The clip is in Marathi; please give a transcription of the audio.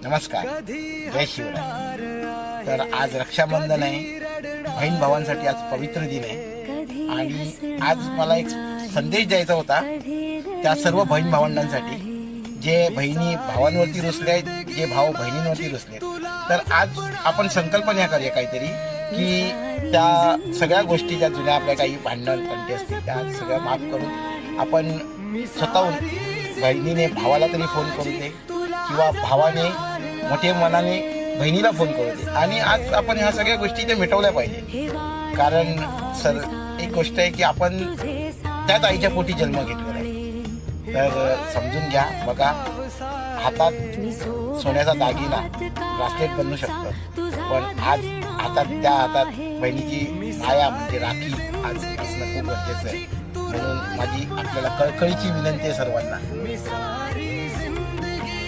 नमस्कार, जय शिवराय. तर आज रक्षाबंधन आहे. बहीण भावांसाठी आज पवित्र दिन आहे आणि आज मला एक संदेश द्यायचा होता त्या सर्व बहीण भावंडांसाठी जे बहिणी भावांवरती रुसले आहेत, जे भाऊ बहिणींवरती रुसले आहेत. तर आज आपण संकल्पना करूया काहीतरी की त्या सगळ्या गोष्टी ज्या जुन्या आपल्या काही भांडण तंटे असतील त्या सगळ्या माफ करून आपण स्वतःहून बहिणीने भावाला तरी फोन करू दे किंवा भावाने मोठ्या मनाने बहिणीला फोन करू दे आणि आज आपण ह्या सगळ्या गोष्टी त्या मिटवल्या पाहिजे. कारण एक गोष्ट आहे की आपण त्याच आईच्या पोटी जन्म घेतलेला आहे. तर समजून घ्या. बघा, हातात सोन्याचा दागिना ब्रासलेट बनू शकतं, पण आज त्या हातात बहिणीची माया म्हणजे राखी आज असणं खूप गरजेचं आहे. म्हणून माझी आपल्याला कळकळीची विनंती आहे सर्वांना.